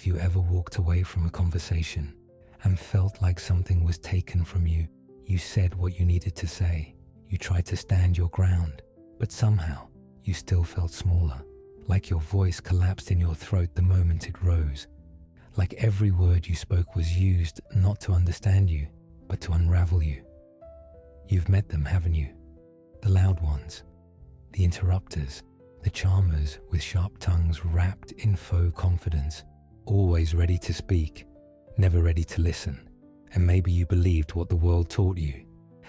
Have you ever walked away from a conversation and felt like something was taken from you? You said what you needed to say. You tried to stand your ground, but somehow you still felt smaller, like your voice collapsed in your throat the moment it rose, like every word you spoke was used not to understand you, but to unravel you. You've met them, haven't you? The loud ones, the interrupters, the charmers with sharp tongues wrapped in faux confidence, always ready to speak, never ready to listen. And maybe you believed what the world taught you,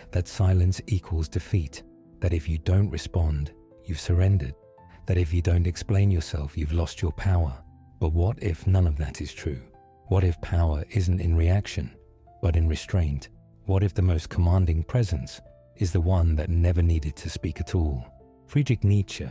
that silence equals defeat, that if you don't respond, you've surrendered, that if you don't explain yourself, you've lost your power. But what if none of that is true? What if power isn't in reaction, but in restraint? What if the most commanding presence is the one that never needed to speak at all? Friedrich Nietzsche,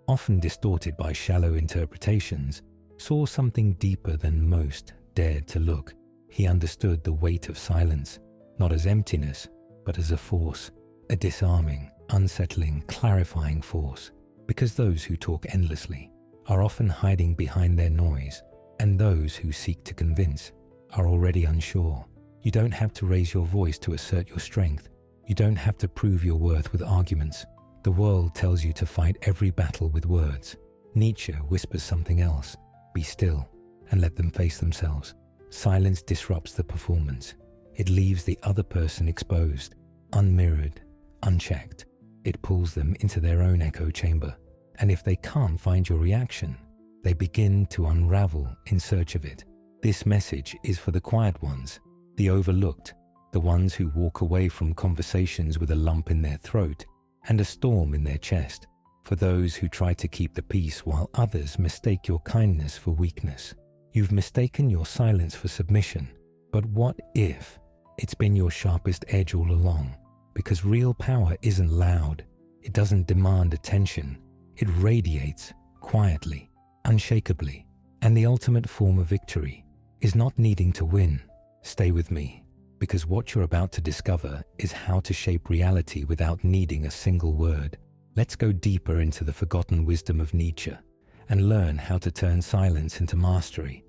often distorted by shallow interpretations, saw something deeper than most dared to look. He understood the weight of silence, not as emptiness, but as a force, a disarming, unsettling, clarifying force. Because those who talk endlessly are often hiding behind their noise, and those who seek to convince are already unsure. You don't have to raise your voice to assert your strength. You don't have to prove your worth with arguments. The world tells you to fight every battle with words. Nietzsche whispers something else. Be still and let them face themselves. Silence disrupts the performance. It leaves the other person exposed, unmirrored, unchecked. It pulls them into their own echo chamber. And if they can't find your reaction, they begin to unravel in search of it. This message is for the quiet ones, the overlooked, the ones who walk away from conversations with a lump in their throat and a storm in their chest, for those who try to keep the peace while others mistake your kindness for weakness. You've mistaken your silence for submission, but what if it's been your sharpest edge all along? Because real power isn't loud, it doesn't demand attention, it radiates quietly, unshakably, and the ultimate form of victory is not needing to win. Stay with me, because what you're about to discover is how to shape reality without needing a single word. Let's go deeper into the forgotten wisdom of Nietzsche and learn how to turn silence into mastery.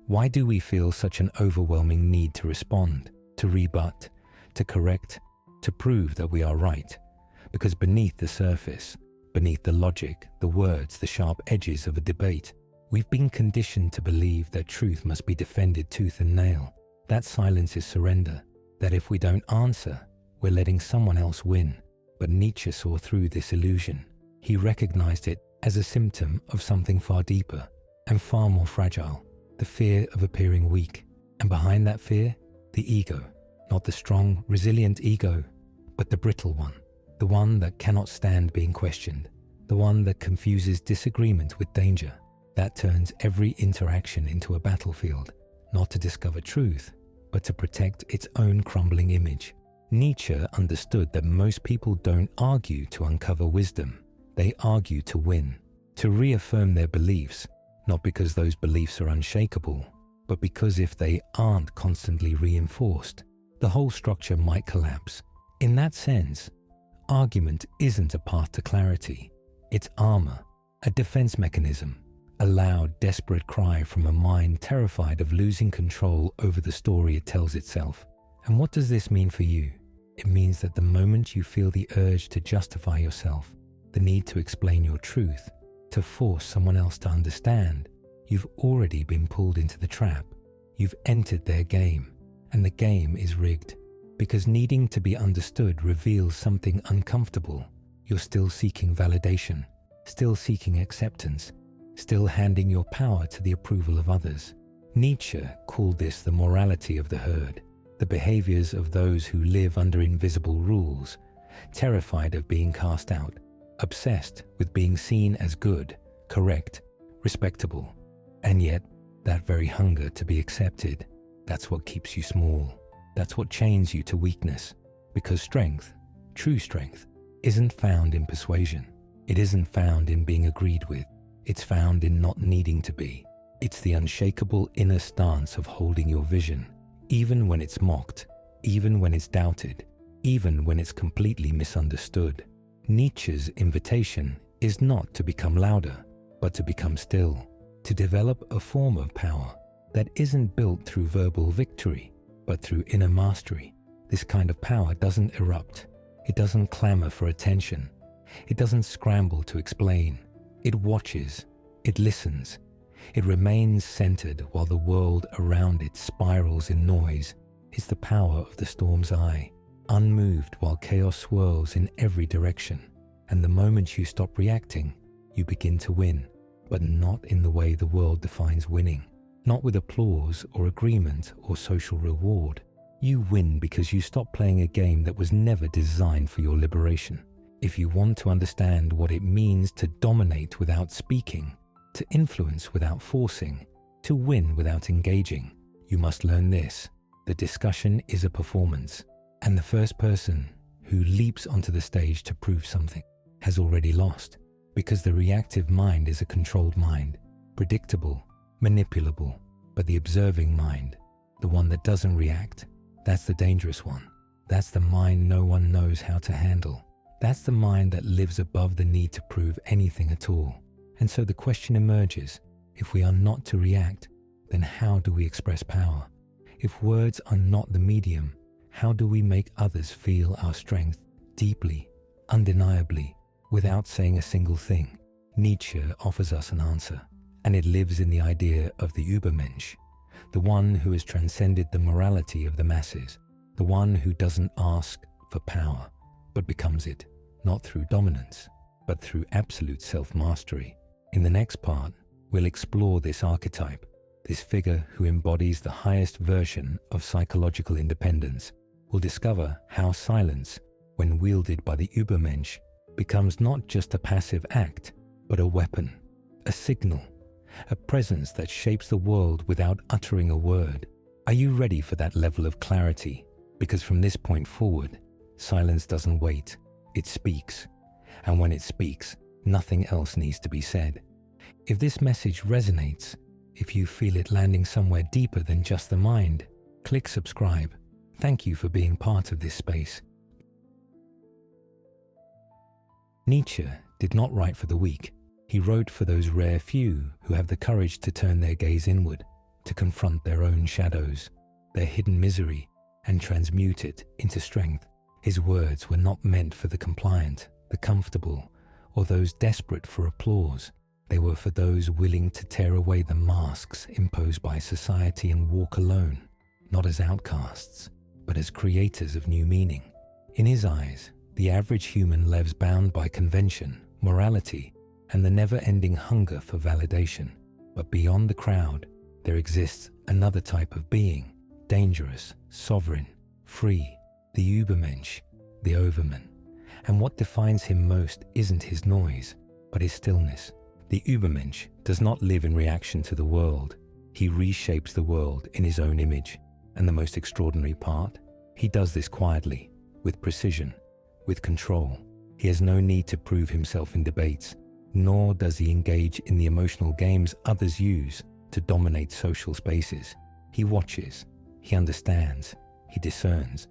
Why do we feel such an overwhelming need to respond, to rebut, to correct, to prove that we are right? Because beneath the surface, beneath the logic, the words, the sharp edges of a debate, we've been conditioned to believe that truth must be defended tooth and nail, that silence is surrender, that if we don't answer, we're letting someone else win. But Nietzsche saw through this illusion. He recognized it as a symptom of something far deeper and far more fragile, the fear of appearing weak. And behind that fear, the ego, not the strong, resilient ego, but the brittle one, the one that cannot stand being questioned, the one that confuses disagreement with danger, that turns every interaction into a battlefield, not to discover truth, but to protect its own crumbling image. Nietzsche understood that most people don't argue to uncover wisdom, they argue to win, to reaffirm their beliefs, not because those beliefs are unshakable, but because if they aren't constantly reinforced, the whole structure might collapse. In that sense, argument isn't a path to clarity, it's armor, a defense mechanism, a loud, desperate cry from a mind terrified of losing control over the story it tells itself. And what does this mean for you? It means that the moment you feel the urge to justify yourself, the need to explain your truth, to force someone else to understand, you've already been pulled into the trap. You've entered their game, and the game is rigged. Because needing to be understood reveals something uncomfortable. You're still seeking validation, still seeking acceptance, still handing your power to the approval of others. Nietzsche called this the morality of the herd, the behaviors of those who live under invisible rules, terrified of being cast out, obsessed with being seen as good, correct, respectable. And yet, that very hunger to be accepted, that's what keeps you small. That's what chains you to weakness. Because strength, true strength, isn't found in persuasion. It isn't found in being agreed with. It's found in not needing to be. It's the unshakable inner stance of holding your vision, even when it's mocked, even when it's doubted, even when it's completely misunderstood. Nietzsche's invitation is not to become louder, but to become still, to develop a form of power that isn't built through verbal victory, but through inner mastery. This kind of power doesn't erupt. It doesn't clamor for attention. It doesn't scramble to explain. It watches. It listens. It remains centered while the world around it spirals in noise. It's the power of the storm's eye, unmoved while chaos swirls in every direction. And the moment you stop reacting, you begin to win, but not in the way the world defines winning. Not with applause or agreement or social reward. You win because you stop playing a game that was never designed for your liberation. If you want to understand what it means to dominate without speaking, to influence without forcing, to win without engaging, you must learn this. The discussion is a performance, and the first person who leaps onto the stage to prove something has already lost, because the reactive mind is a controlled mind, predictable, manipulable, but the observing mind, the one that doesn't react, that's the dangerous one. That's the mind no one knows how to handle. That's the mind that lives above the need to prove anything at all. And so the question emerges, if we are not to react, then how do we express power? If words are not the medium, how do we make others feel our strength deeply, undeniably, without saying a single thing? Nietzsche offers us an answer, and it lives in the idea of the Übermensch, the one who has transcended the morality of the masses, the one who doesn't ask for power, but becomes it, not through dominance, but through absolute self-mastery. In the next part, we'll explore this archetype, this figure who embodies the highest version of psychological independence. We'll discover how silence, when wielded by the Übermensch, becomes not just a passive act, but a weapon, a signal, a presence that shapes the world without uttering a word. Are you ready for that level of clarity? Because from this point forward, silence doesn't wait, it speaks. And when it speaks, nothing else needs to be said. If this message resonates, if you feel it landing somewhere deeper than just the mind, click subscribe. Thank you for being part of this space. Nietzsche did not write for the weak. He wrote for those rare few who have the courage to turn their gaze inward, to confront their own shadows, their hidden misery, and transmute it into strength. His words were not meant for the compliant, the comfortable, or those desperate for applause. They were for those willing to tear away the masks imposed by society and walk alone, not as outcasts, but as creators of new meaning. In his eyes, the average human lives bound by convention, morality, and the never-ending hunger for validation. But beyond the crowd, there exists another type of being, dangerous, sovereign, free, the Übermensch, the overman. And what defines him most isn't his noise, but his stillness. The Übermensch does not live in reaction to the world. He reshapes the world in his own image. And the most extraordinary part? He does this quietly, with precision, with control. He has no need to prove himself in debates, nor does he engage in the emotional games others use to dominate social spaces. He watches, he understands, he discerns,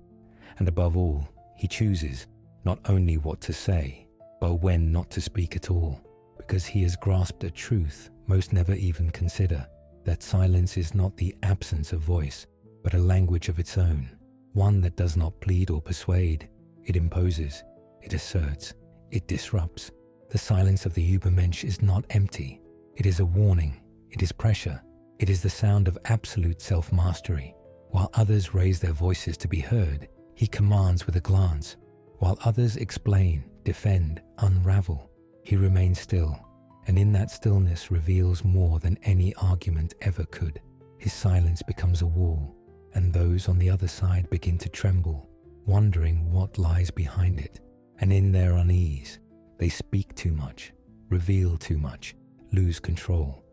and above all, he chooses not only what to say, but when not to speak at all, because he has grasped a truth most never even consider, that silence is not the absence of voice, but a language of its own, one that does not plead or persuade. It imposes, it asserts, it disrupts. The silence of the Übermensch is not empty. It is a warning, it is pressure, it is the sound of absolute self-mastery. While others raise their voices to be heard, he commands with a glance. While others explain, defend, unravel, he remains still, and in that stillness reveals more than any argument ever could. His silence becomes a wall, and those on the other side begin to tremble, wondering what lies behind it. And in their unease, they speak too much, reveal too much, lose control.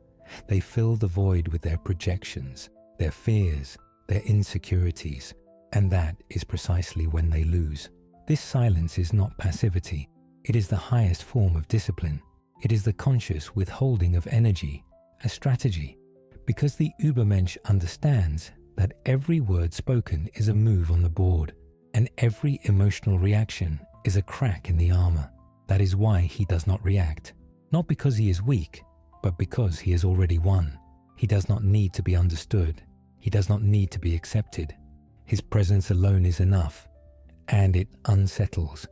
They fill the void with their projections, their fears, their insecurities, and that is precisely when they lose. This silence is not passivity. It is the highest form of discipline. It is the conscious withholding of energy, a strategy, because the Übermensch understands that every word spoken is a move on the board, and every emotional reaction is a crack in the armor. That is why he does not react, not because he is weak, but but because he has already won. He does not need to be understood. He does not need to be accepted. His presence alone is enough, and it unsettles.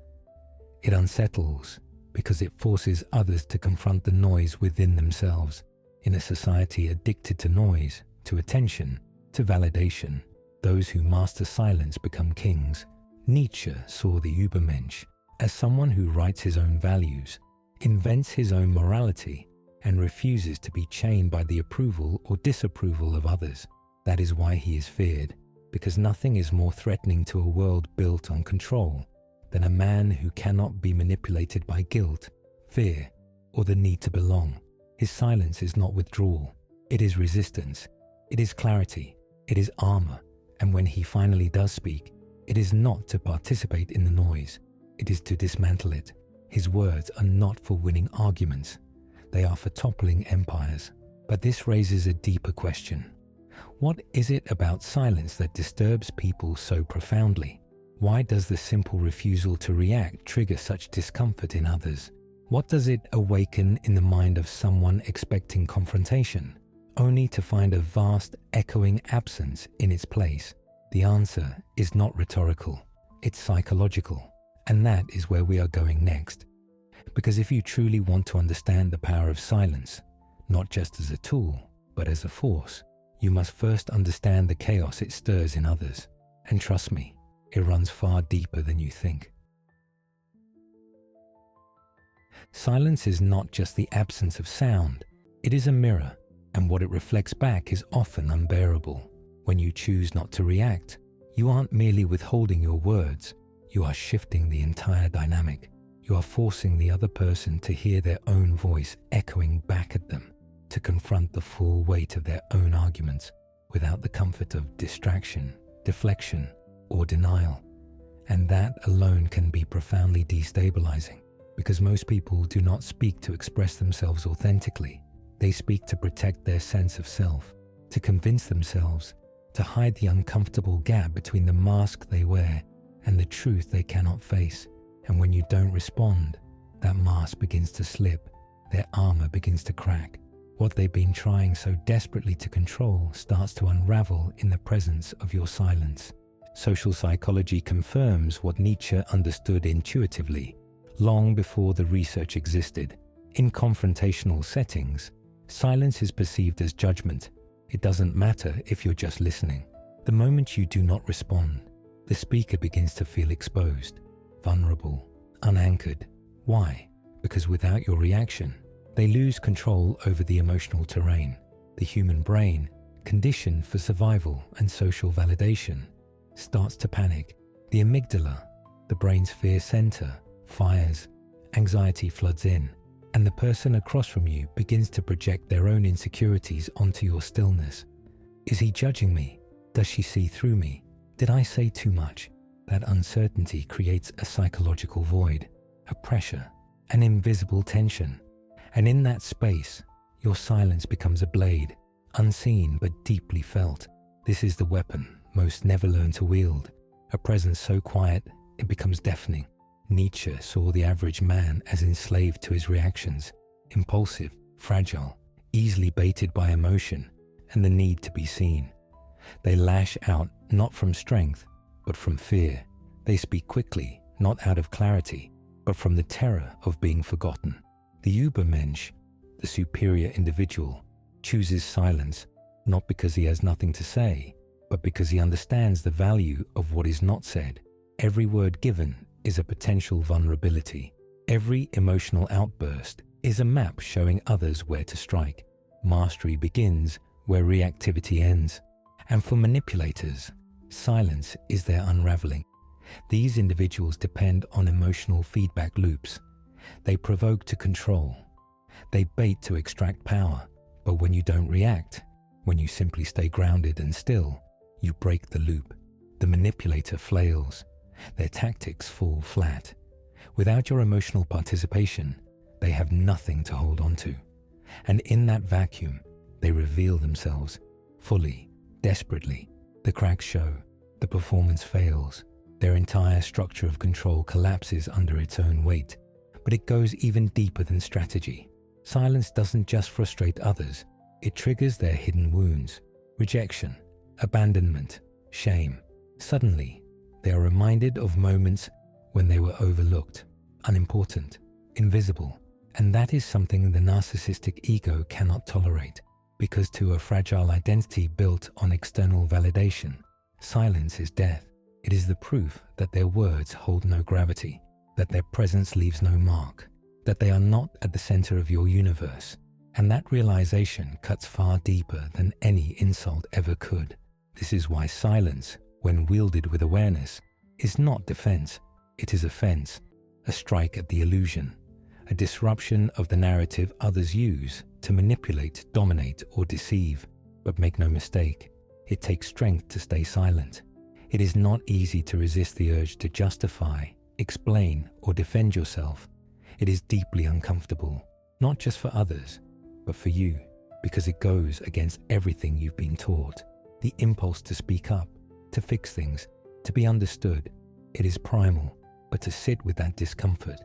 It unsettles because it forces others to confront the noise within themselves. In a society addicted to noise, to attention, to validation, those who master silence become kings. Nietzsche saw the Übermensch as someone who writes his own values, invents his own morality, and refuses to be chained by the approval or disapproval of others. That is why he is feared, because nothing is more threatening to a world built on control than a man who cannot be manipulated by guilt, fear, or the need to belong. His silence is not withdrawal. It is resistance. It is clarity. It is armor. And when he finally does speak, it is not to participate in the noise. It is to dismantle it. His words are not for winning arguments. They are for toppling empires. But this raises a deeper question. What is it about silence that disturbs people so profoundly? Why does the simple refusal to react trigger such discomfort in others? What does it awaken in the mind of someone expecting confrontation, only to find a vast, echoing absence in its place? The answer is not rhetorical, it's psychological. And that is where we are going next. Because if you truly want to understand the power of silence, not just as a tool, but as a force, you must first understand the chaos it stirs in others. And trust me, it runs far deeper than you think. Silence is not just the absence of sound, it is a mirror, and what it reflects back is often unbearable. When you choose not to react, you aren't merely withholding your words, you are shifting the entire dynamic. You are forcing the other person to hear their own voice echoing back at them, to confront the full weight of their own arguments without the comfort of distraction, deflection, or denial. And that alone can be profoundly destabilizing, because most people do not speak to express themselves authentically. They speak to protect their sense of self, to convince themselves, to hide the uncomfortable gap between the mask they wear and the truth they cannot face. And when you don't respond, that mask begins to slip, their armor begins to crack. What they've been trying so desperately to control starts to unravel in the presence of your silence. Social psychology confirms what Nietzsche understood intuitively, long before the research existed. In confrontational settings, silence is perceived as judgment. It doesn't matter if you're just listening. The moment you do not respond, the speaker begins to feel exposed, vulnerable, unanchored. Why? Because without your reaction, they lose control over the emotional terrain. The human brain, conditioned for survival and social validation, starts to panic. The amygdala, the brain's fear center, fires, anxiety floods in, and the person across from you begins to project their own insecurities onto your stillness. Is he judging me? Does she see through me? Did I say too much? That uncertainty creates a psychological void, a pressure, an invisible tension. And in that space, your silence becomes a blade, unseen but deeply felt. This is the weapon most never learn to wield, a presence so quiet it becomes deafening. Nietzsche saw the average man as enslaved to his reactions, impulsive, fragile, easily baited by emotion and the need to be seen. They lash out not from strength, but from fear. They speak quickly, not out of clarity, but from the terror of being forgotten. The Übermensch, the superior individual, chooses silence not because he has nothing to say, but because he understands the value of what is not said. Every word given is a potential vulnerability. Every emotional outburst is a map showing others where to strike. Mastery begins where reactivity ends. And for manipulators, silence is their unraveling. These individuals depend on emotional feedback loops. They provoke to control. They bait to extract power. But when you don't react, when you simply stay grounded and still, you break the loop. The manipulator flails. Their tactics fall flat. Without your emotional participation, they have nothing to hold on to. And in that vacuum, they reveal themselves fully, desperately. The cracks show, the performance fails. Their entire structure of control collapses under its own weight. But it goes even deeper than strategy. Silence doesn't just frustrate others, it triggers their hidden wounds, rejection, abandonment, shame. Suddenly, they are reminded of moments when they were overlooked, unimportant, invisible, and that is something the narcissistic ego cannot tolerate, because to a fragile identity built on external validation, silence is death. It is the proof that their words hold no gravity, that their presence leaves no mark, that they are not at the center of your universe, and that realization cuts far deeper than any insult ever could. This is why silence, when wielded with awareness, is not defense, it is offense, a strike at the illusion, a disruption of the narrative others use to manipulate, dominate, or deceive. But make no mistake, it takes strength to stay silent. It is not easy to resist the urge to justify, explain, or defend yourself. It is deeply uncomfortable, not just for others, but for you, because it goes against everything you've been taught. The impulse to speak up, to fix things, to be understood, it is primal, but to sit with that discomfort,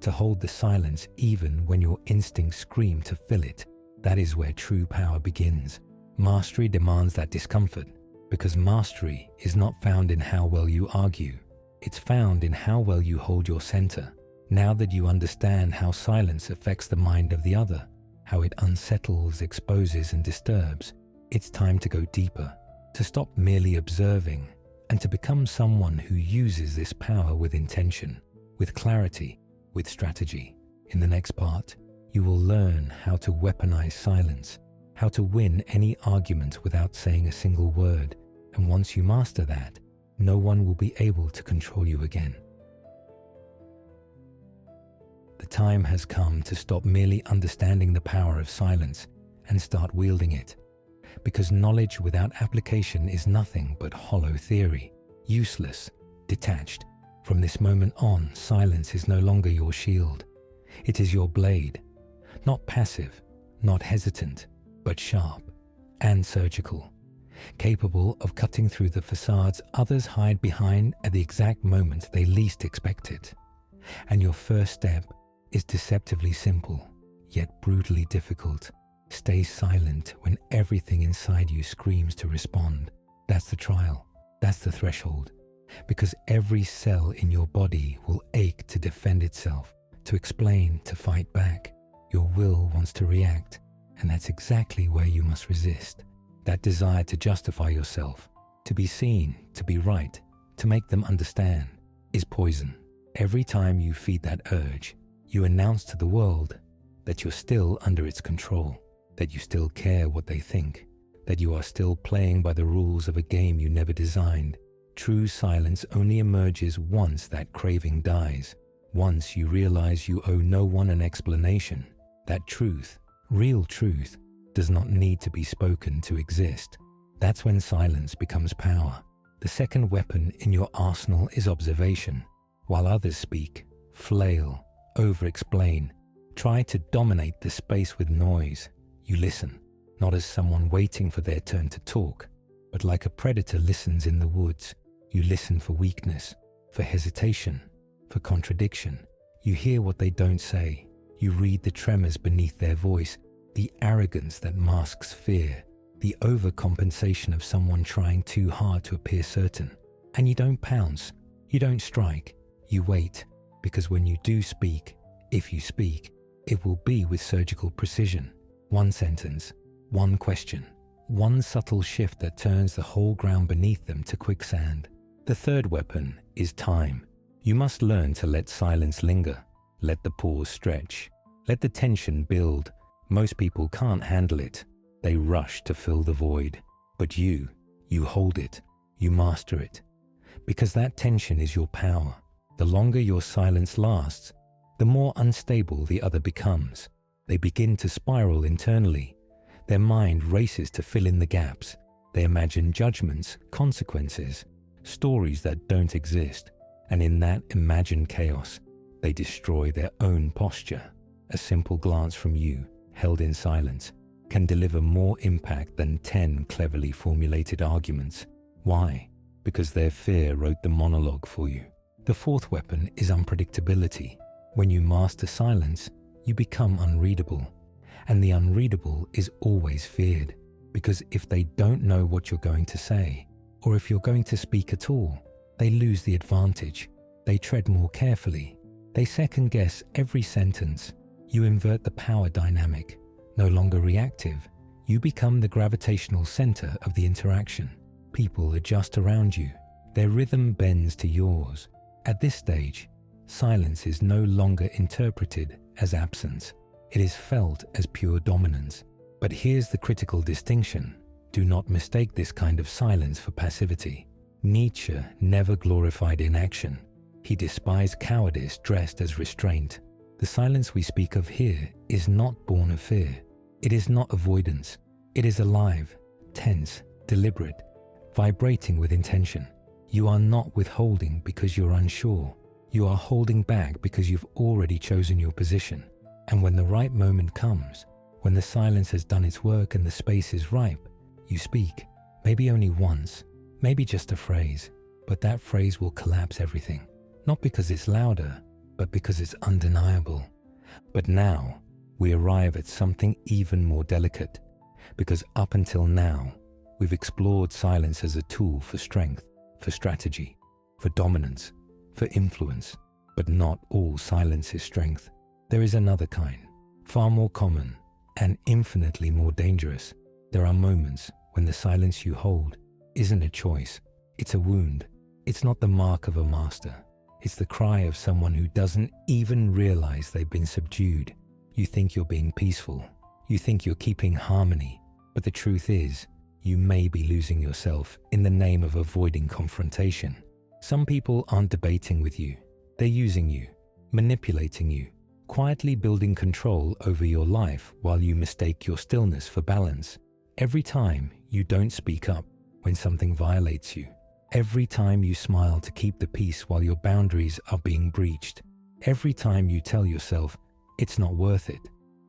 to hold the silence even when your instincts scream to fill it, that is where true power begins. Mastery demands that discomfort, because mastery is not found in how well you argue, it's found in how well you hold your center. Now that you understand how silence affects the mind of the other, how it unsettles, exposes, and disturbs, it's time to go deeper, to stop merely observing, and to become someone who uses this power with intention, with clarity, with strategy. In the next part, you will learn how to weaponize silence, how to win any argument without saying a single word, and once you master that, no one will be able to control you again. The time has come to stop merely understanding the power of silence and start wielding it, because knowledge without application is nothing but hollow theory, useless, detached. From this moment on, silence is no longer your shield. It is your blade, not passive, not hesitant, but sharp and surgical, capable of cutting through the facades others hide behind at the exact moment they least expect it. And your first step is deceptively simple, yet brutally difficult. Stay silent when everything inside you screams to respond. That's the trial. That's the threshold. Because every cell in your body will ache to defend itself, to explain, to fight back. Your will wants to react, and that's exactly where you must resist. That desire to justify yourself, to be seen, to be right, to make them understand, is poison. Every time you feed that urge, you announce to the world that you're still under its control, that you still care what they think, that you are still playing by the rules of a game you never designed. True silence only emerges once that craving dies, once you realize you owe no one an explanation, that truth, real truth, does not need to be spoken to exist. That's when silence becomes power. The second weapon in your arsenal is observation. While others speak, flail, over-explain, try to dominate the space with noise, you listen, not as someone waiting for their turn to talk, but like a predator listens in the woods. You listen for weakness, for hesitation, for contradiction. You hear what they don't say. You read the tremors beneath their voice, the arrogance that masks fear, the overcompensation of someone trying too hard to appear certain. And you don't pounce, you don't strike, you wait, because when you do speak, if you speak, it will be with surgical precision. One sentence, one question, one subtle shift that turns the whole ground beneath them to quicksand. The third weapon is time. You must learn to let silence linger, let the pause stretch, let the tension build. Most people can't handle it. They rush to fill the void. But you hold it, you master it. Because that tension is your power. The longer your silence lasts, the more unstable the other becomes. They begin to spiral internally. Their mind races to fill in the gaps. They imagine judgments, consequences, stories that don't exist. And in that imagined chaos, they destroy their own posture. A simple glance from you, held in silence, can deliver more impact than 10 cleverly formulated arguments. Why? Because their fear wrote the monologue for you. The fourth weapon is unpredictability. When you master silence, you become unreadable. And the unreadable is always feared, because if they don't know what you're going to say, or if you're going to speak at all, they lose the advantage. They tread more carefully. They second guess every sentence. You invert the power dynamic. No longer reactive, you become the gravitational center of the interaction. People adjust around you. Their rhythm bends to yours. At this stage, silence is no longer interpreted as absence. It is felt as pure dominance. But here's the critical distinction. Do not mistake this kind of silence for passivity. Nietzsche never glorified inaction. He despised cowardice dressed as restraint. The silence we speak of here is not born of fear. It is not avoidance. It is alive, tense, deliberate, vibrating with intention. You are not withholding because you're unsure. You are holding back because you've already chosen your position. And when the right moment comes, when the silence has done its work and the space is ripe, you speak. Maybe only once, maybe just a phrase, but that phrase will collapse everything. Not because it's louder, but because it's undeniable. But now, we arrive at something even more delicate, because up until now, we've explored silence as a tool for strength, for strategy, for dominance, for influence. But not all silence is strength. There is another kind, far more common and infinitely more dangerous. There are moments when the silence you hold isn't a choice, it's a wound. It's not the mark of a master. It's the cry of someone who doesn't even realize they've been subdued. You think you're being peaceful. You think you're keeping harmony. But the truth is, you may be losing yourself in the name of avoiding confrontation. Some people aren't debating with you. They're using you, manipulating you, quietly building control over your life while you mistake your stillness for balance. Every time you don't speak up when something violates you. Every time you smile to keep the peace while your boundaries are being breached. Every time you tell yourself, it's not worth it.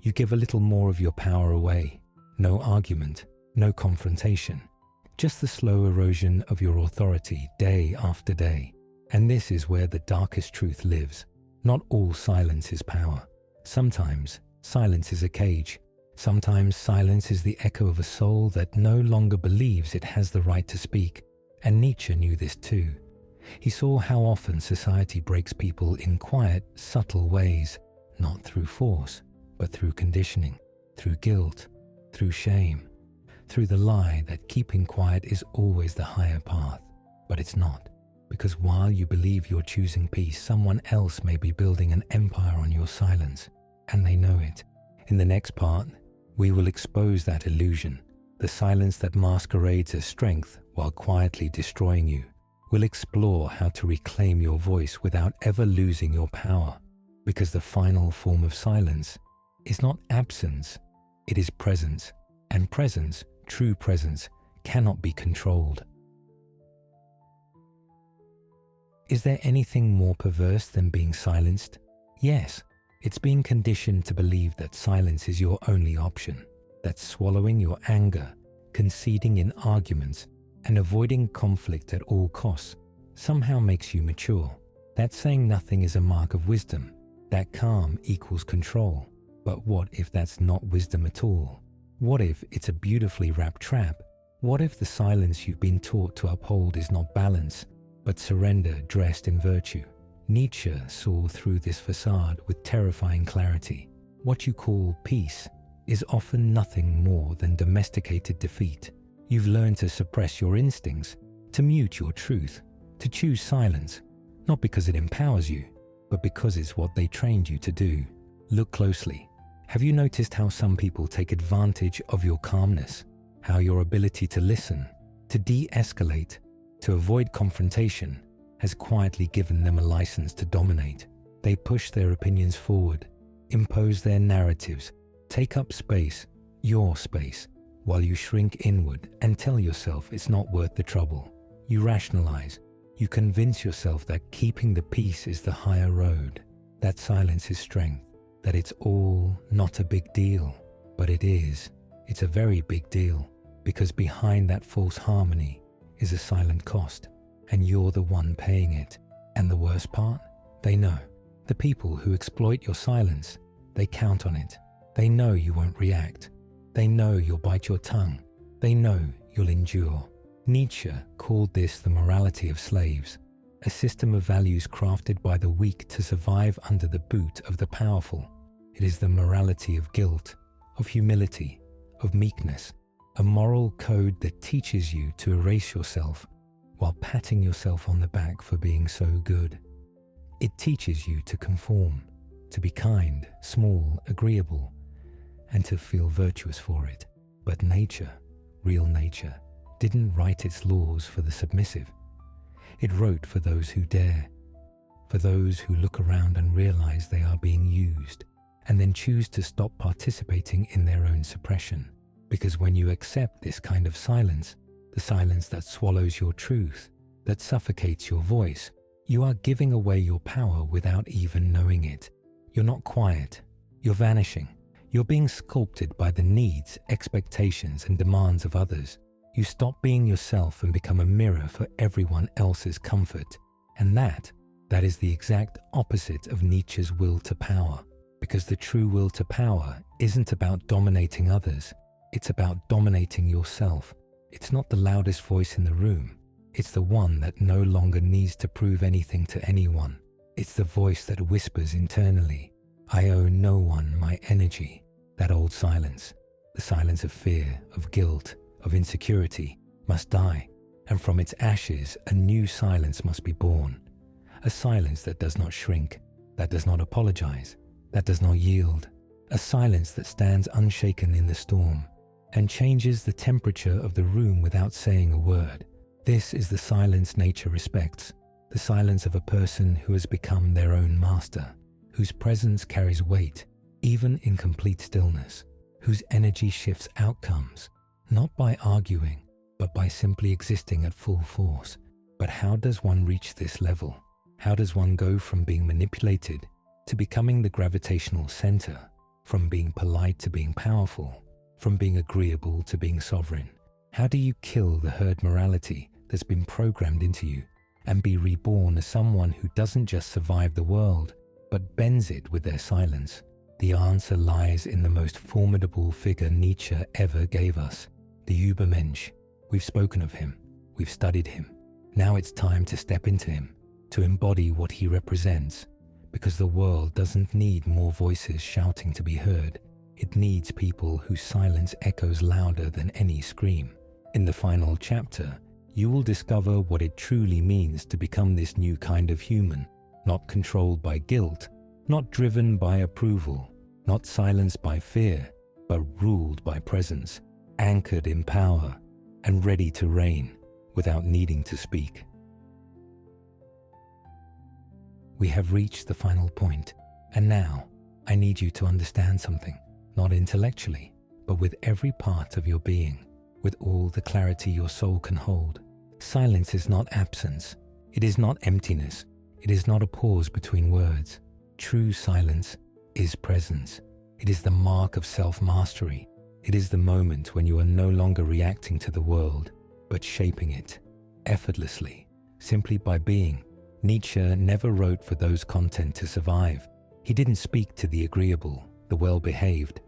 You give a little more of your power away. No argument, no confrontation. Just the slow erosion of your authority day after day. And this is where the darkest truth lives. Not all silence is power. Sometimes silence is a cage. Sometimes silence is the echo of a soul that no longer believes it has the right to speak. And Nietzsche knew this too. He saw how often society breaks people in quiet, subtle ways, not through force, but through conditioning, through guilt, through shame, through the lie that keeping quiet is always the higher path. But it's not, because while you believe you're choosing peace, someone else may be building an empire on your silence, and they know it. In the next part, we will expose that illusion, the silence that masquerades as strength while quietly destroying you. We'll explore how to reclaim your voice without ever losing your power, because the final form of silence is not absence, it is presence, and presence, true presence, cannot be controlled. Is there anything more perverse than being silenced? Yes, it's being conditioned to believe that silence is your only option, that swallowing your anger, conceding in arguments, and avoiding conflict at all costs somehow makes you mature. That saying nothing is a mark of wisdom, that calm equals control. But what if that's not wisdom at all? What if it's a beautifully wrapped trap? What if the silence you've been taught to uphold is not balance, but surrender dressed in virtue? Nietzsche saw through this facade with terrifying clarity. What you call peace is often nothing more than domesticated defeat. You've learned to suppress your instincts, to mute your truth, to choose silence, not because it empowers you, but because it's what they trained you to do. Look closely. Have you noticed how some people take advantage of your calmness? How your ability to listen, to de-escalate, to avoid confrontation has quietly given them a license to dominate. They push their opinions forward, impose their narratives, take up space, your space, while you shrink inward and tell yourself it's not worth the trouble. You rationalize. You convince yourself that keeping the peace is the higher road, that silence is strength, that it's all not a big deal. But it is. It's a very big deal, because behind that false harmony is a silent cost, and you're the one paying it. And the worst part? They know. The people who exploit your silence, they count on it. They know you won't react. They know you'll bite your tongue. They know you'll endure. Nietzsche called this the morality of slaves, a system of values crafted by the weak to survive under the boot of the powerful. It is the morality of guilt, of humility, of meekness, a moral code that teaches you to erase yourself while patting yourself on the back for being so good. It teaches you to conform, to be kind, small, agreeable, and to feel virtuous for it. But nature, real nature, didn't write its laws for the submissive. It wrote for those who dare, for those who look around and realize they are being used, and then choose to stop participating in their own suppression. Because when you accept this kind of silence, the silence that swallows your truth, that suffocates your voice, you are giving away your power without even knowing it. You're not quiet. You're vanishing. You're being sculpted by the needs, expectations, and demands of others. You stop being yourself and become a mirror for everyone else's comfort. And that is the exact opposite of Nietzsche's will to power. Because the true will to power isn't about dominating others. It's about dominating yourself. It's not the loudest voice in the room. It's the one that no longer needs to prove anything to anyone. It's the voice that whispers internally, "I owe no one my energy." That old silence, the silence of fear, of guilt, of insecurity, must die. And from its ashes, a new silence must be born. A silence that does not shrink, that does not apologize, that does not yield. A silence that stands unshaken in the storm and changes the temperature of the room without saying a word. This is the silence nature respects, the silence of a person who has become their own master, whose presence carries weight, even in complete stillness, whose energy shifts outcomes, not by arguing, but by simply existing at full force. But how does one reach this level? How does one go from being manipulated to becoming the gravitational center, from being polite to being powerful, from being agreeable to being sovereign? How do you kill the herd morality that's been programmed into you and be reborn as someone who doesn't just survive the world, but bends it with their silence? The answer lies in the most formidable figure Nietzsche ever gave us, the Übermensch. We've spoken of him, we've studied him. Now it's time to step into him, to embody what he represents, because the world doesn't need more voices shouting to be heard. It needs people whose silence echoes louder than any scream. In the final chapter, you will discover what it truly means to become this new kind of human, not controlled by guilt, not driven by approval, not silenced by fear, but ruled by presence, anchored in power, and ready to reign without needing to speak. We have reached the final point, and now I need you to understand something, not intellectually, but with every part of your being, with all the clarity your soul can hold. Silence is not absence. It is not emptiness. It is not a pause between words. True silence is presence. It is the mark of self-mastery. It is the moment when you are no longer reacting to the world, but shaping it, effortlessly, simply by being. Nietzsche never wrote for those content to survive. He didn't speak to the agreeable, the well-behaved,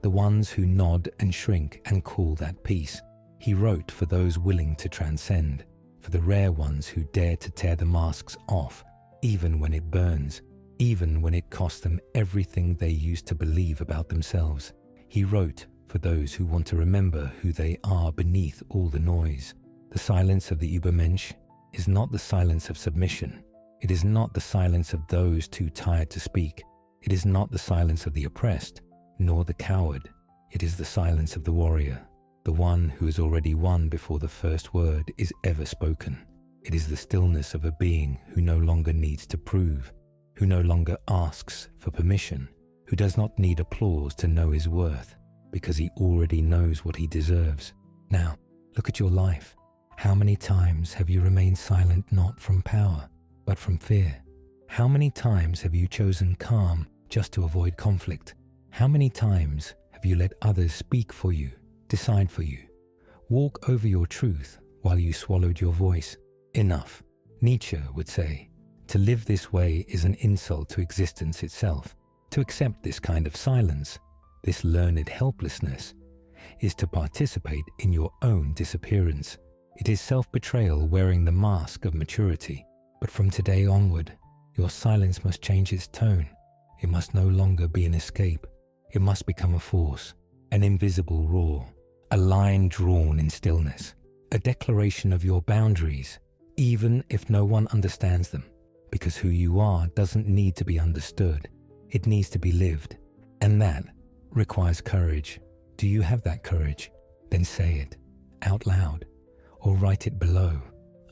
the ones who nod and shrink and call that peace. He wrote for those willing to transcend, for the rare ones who dare to tear the masks off, even when it burns, even when it costs them everything they used to believe about themselves. He wrote for those who want to remember who they are beneath all the noise. The silence of the Übermensch is not the silence of submission. It is not the silence of those too tired to speak. It is not the silence of the oppressed, nor the coward. It is the silence of the warrior, the one who has already won before the first word is ever spoken. It is the stillness of a being who no longer needs to prove, who no longer asks for permission, who does not need applause to know his worth, because he already knows what he deserves. Now, look at your life. How many times have you remained silent not from power, but from fear? How many times have you chosen calm just to avoid conflict? How many times have you let others speak for you, decide for you, walk over your truth while you swallowed your voice? Enough. Nietzsche would say, to live this way is an insult to existence itself. To accept this kind of silence, This learned helplessness is to participate in your own disappearance. It is self-betrayal wearing the mask of maturity. But from today onward, your silence must change its tone. It must no longer be an escape. It must become a force, an invisible roar, a line drawn in stillness, a declaration of your boundaries, even if no one understands them. Because who you are doesn't need to be understood. It needs to be lived. And that requires courage. Do you have that courage? Then say it out loud or write it below.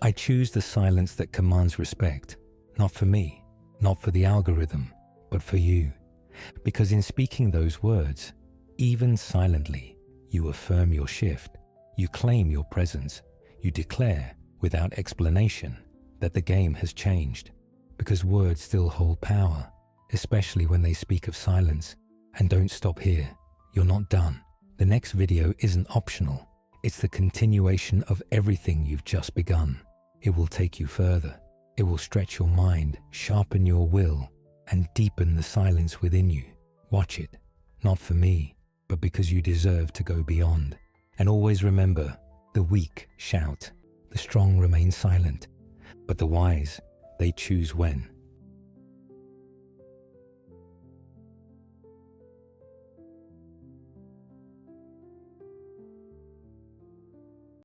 I choose the silence that commands respect, not for me, not for the algorithm, but for you. Because in speaking those words, even silently, you affirm your shift, you claim your presence, you declare without explanation that the game has changed. Because words still hold power, especially when they speak of silence. And don't stop here, you're not done. The next video isn't optional, it's the continuation of everything you've just begun. It will take you further. It will stretch your mind, sharpen your will, and deepen the silence within you. Watch it, not for me, but because you deserve to go beyond. And always remember, the weak shout, the strong remain silent, but the wise, they choose when.